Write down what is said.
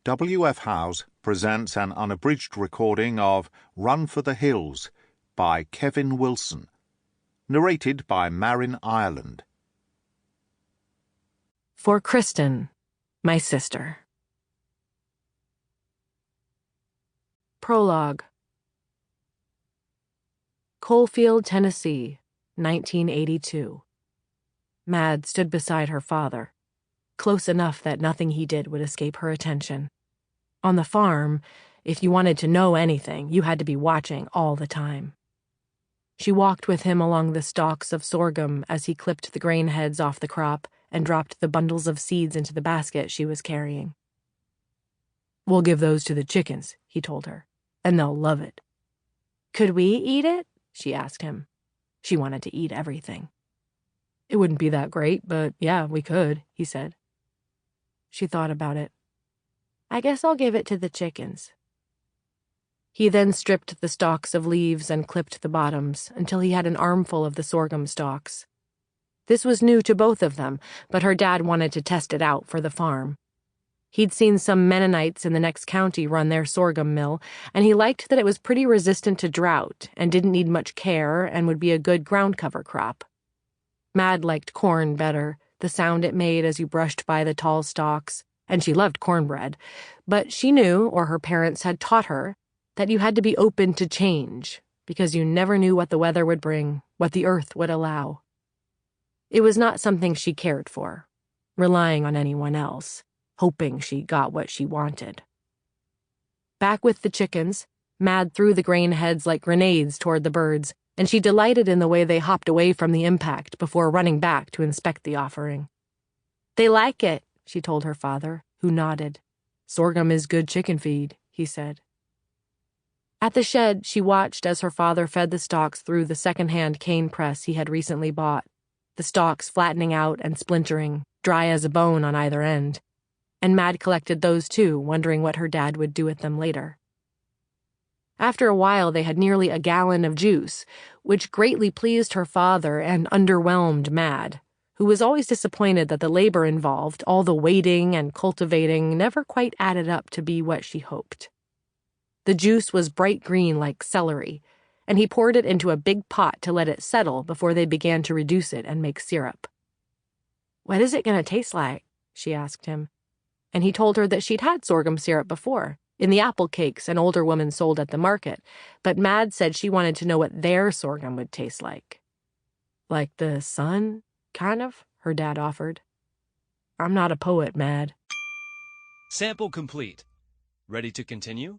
W.F. Howes presents an unabridged recording of Run for the Hills by Kevin Wilson, narrated by Marin, Ireland. For Kristen, my sister. Prologue. Coalfield, Tennessee, 1982. Mad stood beside her father, close enough that nothing he did would escape her attention. On the farm, if you wanted to know anything, you had to be watching all the time. She walked with him along the stalks of sorghum as he clipped the grain heads off the crop and dropped the bundles of seeds into the basket she was carrying. "We'll give those to the chickens," he told her, "and they'll love it." "Could we eat it?" she asked him. She wanted to eat everything. "It wouldn't be that great, but yeah, we could," he said. She thought about it. "I guess I'll give it to the chickens." He then stripped the stalks of leaves and clipped the bottoms until he had an armful of the sorghum stalks. This was new to both of them, but her dad wanted to test it out for the farm. He'd seen some Mennonites in the next county run their sorghum mill, and he liked that it was pretty resistant to drought and didn't need much care and would be a good ground cover crop. Mad liked corn better, the sound it made as you brushed by the tall stalks, and she loved cornbread, but she knew, or her parents had taught her, that you had to be open to change, because you never knew what the weather would bring, what the earth would allow. It was not something she cared for, relying on anyone else, hoping she got what she wanted. Back with the chickens, Mad threw the grain heads like grenades toward the birds, and she delighted in the way they hopped away from the impact before running back to inspect the offering. "They like it," she told her father, who nodded. "Sorghum is good chicken feed," he said. At the shed, she watched as her father fed the stalks through the second-hand cane press he had recently bought, the stalks flattening out and splintering, dry as a bone on either end. And Mad collected those too, wondering what her dad would do with them later. After a while, they had nearly a gallon of juice, which greatly pleased her father and underwhelmed Mad, who was always disappointed that the labor involved, all the waiting and cultivating, never quite added up to be what she hoped. The juice was bright green like celery, and he poured it into a big pot to let it settle before they began to reduce it and make syrup. "What is it going to taste like?" she asked him, and he told her that she'd had sorghum syrup before, in the apple cakes an older woman sold at the market, but Mad said she wanted to know what their sorghum would taste like. "Like the sun, kind of," her dad offered. "I'm not a poet, Mad." Sample complete. Ready to continue?